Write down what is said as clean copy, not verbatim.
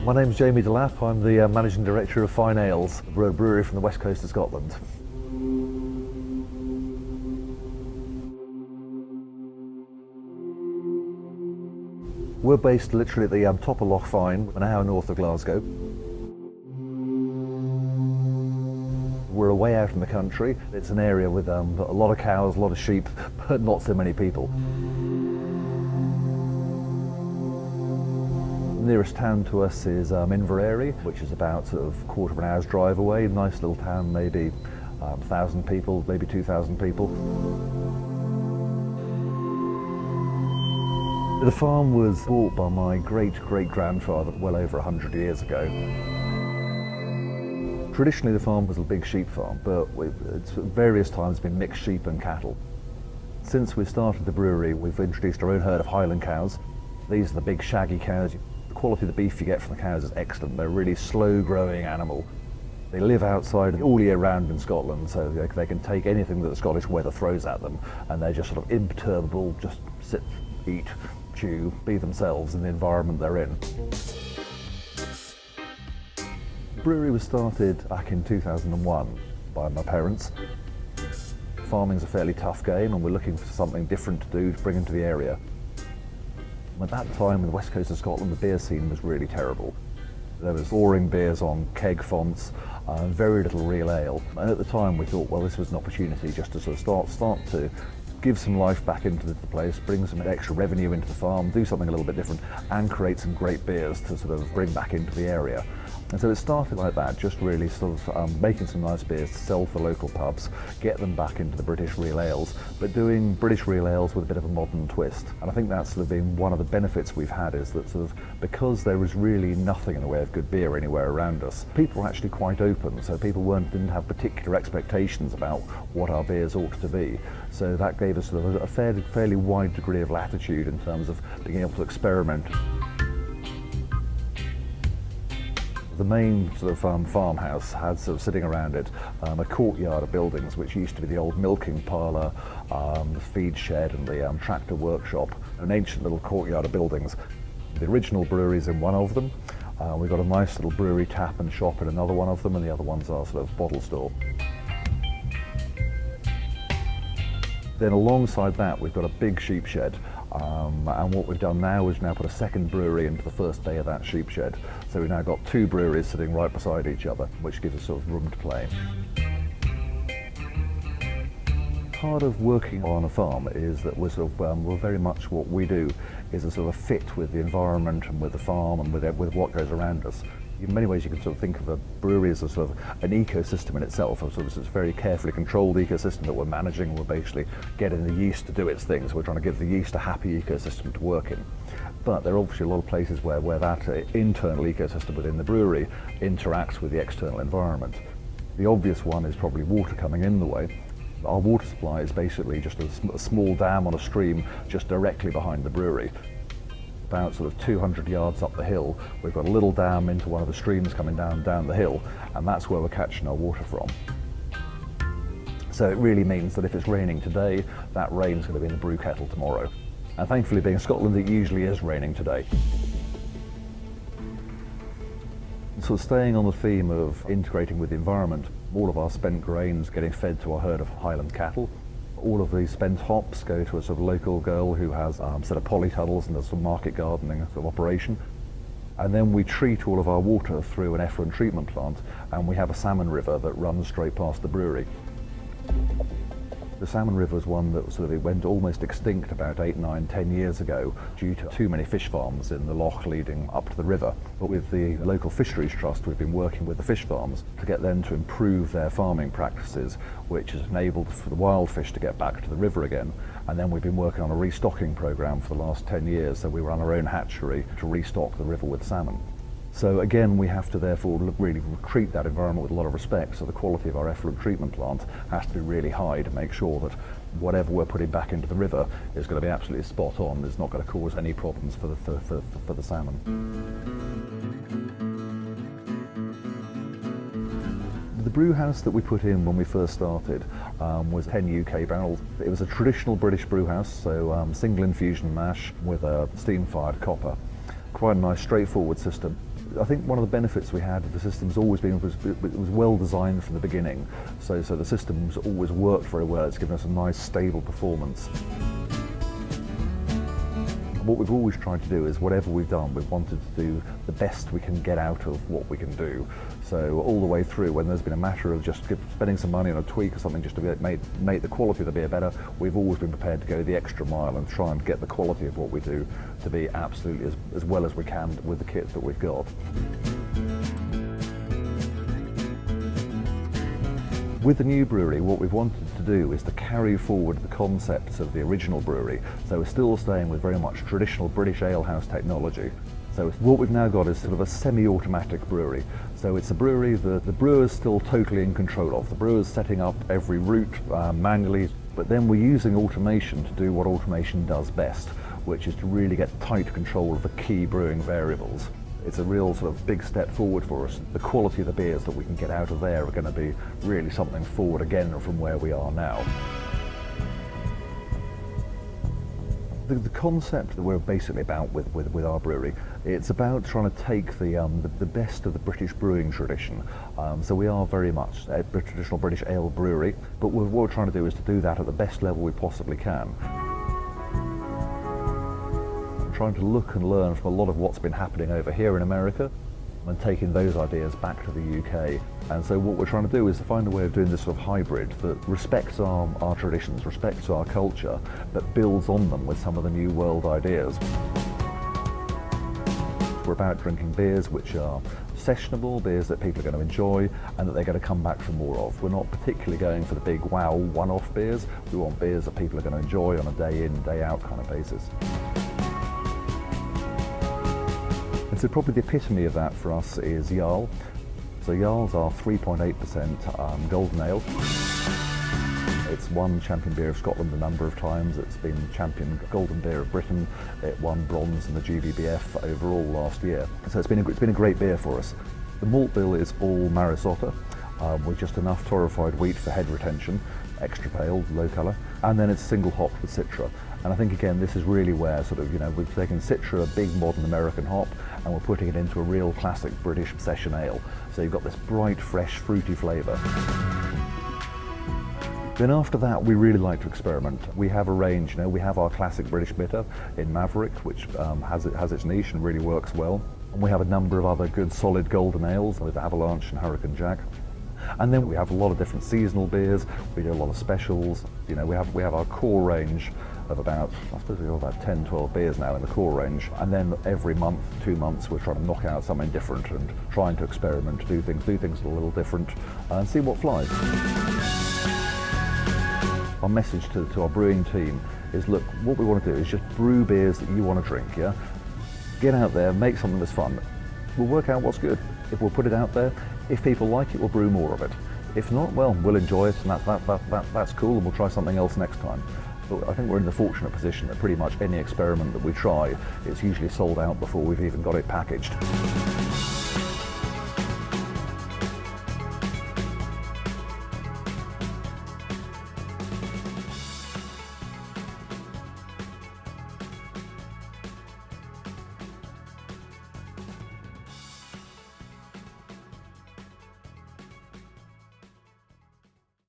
My name's Jamie Delap. I'm the Managing Director of Fyne Ales, a brewery from the west coast of Scotland. We're based literally at the top of Loch Fyne, an hour north of Glasgow. We're away out in the country. It's an area with a lot of cows, a lot of sheep, but not so many people. The nearest town to us is Inverary, which is about sort of a quarter of an hour's drive away. Nice little town, maybe 1,000 people, maybe 2,000 people. The farm was bought by my great-great-grandfather well over 100 years ago. Traditionally the farm was a big sheep farm, but it's at various times been mixed sheep and cattle. Since we started the brewery, we've introduced our own herd of highland cows. These are the big shaggy cows. The quality of the beef you get from the cows is excellent. They're a really slow-growing animal. They live outside all year round in Scotland, so they can take anything that the Scottish weather throws at them, and they're just sort of imperturbable, just sit, eat, chew, be themselves in the environment they're in. The brewery was started back in 2001 by my parents. Farming's a fairly tough game, and we're looking for something different to do to bring into the area. At that time, in the west coast of Scotland, the beer scene was really terrible. There was boring beers on keg fonts, very little real ale. And at the time, we thought, well, this was an opportunity just to sort of start to give some life back into the place, bring some extra revenue into the farm, do something a little bit different, and create some great beers to sort of bring back into the area. And so it started like that, just really sort of making some nice beers to sell for local pubs, get them back into the British real ales, but doing British real ales with a bit of a modern twist. And I think that's sort of been one of the benefits we've had, is that sort of because there was really nothing in the way of good beer anywhere around us, people were actually quite open, so people didn't have particular expectations about what our beers ought to be. So that gave us sort of a fairly wide degree of latitude in terms of being able to experiment. The main sort of farmhouse had sort of sitting around it a courtyard of buildings which used to be the old milking parlour, the feed shed and the tractor workshop, an ancient little courtyard of buildings. The original brewery's in one of them. We've got a nice little brewery tap and shop in another one of them, and the other one's our sort of bottle store. Then alongside that we've got a big sheep shed, and what we've done now is now put a second brewery into the first bay of that sheep shed. So we've now got two breweries sitting right beside each other, which gives us sort of room to play. Part of working on a farm is that we're very much what we do is a sort of fit with the environment and with the farm and with what goes around us. In many ways you can sort of think of a brewery as a sort of an ecosystem in itself, a sort of very carefully controlled ecosystem that we're managing. We're basically getting the yeast to do its thing, so we're trying to give the yeast a happy ecosystem to work in. But there are obviously a lot of places where that internal ecosystem within the brewery interacts with the external environment. The obvious one is probably water coming in the way. Our water supply is basically just a small dam on a stream just directly behind the brewery. About sort of 200 yards up the hill, we've got a little dam into one of the streams coming down the hill, and that's where we're catching our water from. So it really means that if it's raining today, that rain's going to be in the brew kettle tomorrow. And thankfully, being in Scotland, it usually is raining today. So staying on the theme of integrating with the environment, all of our spent grains getting fed to our herd of highland cattle. All of these spent hops go to a sort of local girl who has a set of polytunnels and does some market gardening sort of operation. And then we treat all of our water through an effluent treatment plant, and we have a salmon river that runs straight past the brewery. The salmon river is one that sort of went almost extinct about 8, 9, 10 years ago due to too many fish farms in the loch leading up to the river. But with the local fisheries trust, we've been working with the fish farms to get them to improve their farming practices, which has enabled for the wild fish to get back to the river again. And then we've been working on a restocking programme for the last 10 years, so we run our own hatchery to restock the river with salmon. So again, we have to therefore really treat that environment with a lot of respect, so the quality of our effluent treatment plant has to be really high to make sure that whatever we're putting back into the river is going to be absolutely spot on, it's not going to cause any problems for the salmon. The brew house that we put in when we first started was 10 UK barrels. It was a traditional British brew house, so single infusion mash with a steam-fired copper. Quite a nice straightforward system. I think one of the benefits we had of the system's always been it was well designed from the beginning. So the system's always worked very well. It's given us a nice stable performance. What we've always tried to do is whatever we've done, we've wanted to do the best we can get out of what we can do. So all the way through, when there's been a matter of just spending some money on a tweak or something just to make the quality of the beer better, we've always been prepared to go the extra mile and try and get the quality of what we do to be absolutely as well as we can with the kit that we've got. With the new brewery, what we've wanted to do is to carry forward the concepts of the original brewery. So we're still staying with very much traditional British alehouse technology. So what we've now got is sort of a semi-automatic brewery. So it's a brewery that the brewer's still totally in control of. The brewer's setting up every route manually, but then we're using automation to do what automation does best, which is to really get tight control of the key brewing variables. It's a real sort of big step forward for us. The quality of the beers that we can get out of there are going to be really something forward again from where we are now. The concept that we're basically about with our brewery, it's about trying to take the best of the British brewing tradition. So we are very much a traditional British ale brewery, but what we're trying to do is to do that at the best level we possibly can. Trying to look and learn from a lot of what's been happening over here in America and taking those ideas back to the UK. And so what we're trying to do is to find a way of doing this sort of hybrid that respects our traditions, respects our culture, but builds on them with some of the new world ideas. We're about drinking beers which are sessionable, beers that people are going to enjoy and that they're going to come back for more of. We're not particularly going for the big wow one-off beers. We want beers that people are going to enjoy on a day in, day out kind of basis. And so probably the epitome of that for us is Jarl. So Jarls are 3.8% golden ale. It's won Champion Beer of Scotland a number of times. It's been Champion Golden Beer of Britain. It won bronze in the GBBF overall last year. So it's been a great beer for us. The malt bill is all Marisota with just enough torrefied wheat for head retention, extra pale, low colour, and then it's single hopped with Citra. And I think again this is really where sort of, you know, we've taken Citra, a big modern American hop, and we're putting it into a real classic British session ale. So you've got this bright, fresh, fruity flavour. Then after that, we really like to experiment. We have a range, you know, we have our classic British bitter in Maverick, which has its niche and really works well. And we have a number of other good solid golden ales with Avalanche and Hurricane Jack. And then we have a lot of different seasonal beers. We do a lot of specials. You know, we have our core range of about, I suppose we've got about 10, 12 beers now in the core range. And then every month, 2 months, we're trying to knock out something different and trying to experiment, do things a little different and see what flies. Our message to our brewing team is, look, what we want to do is just brew beers that you want to drink, yeah? Get out there, make something that's fun. We'll work out what's good. If we'll put it out there, if people like it, we'll brew more of it. If not, well, we'll enjoy it and that's cool and we'll try something else next time. But I think we're in the fortunate position that pretty much any experiment that we try, it's usually sold out before we've even got it packaged.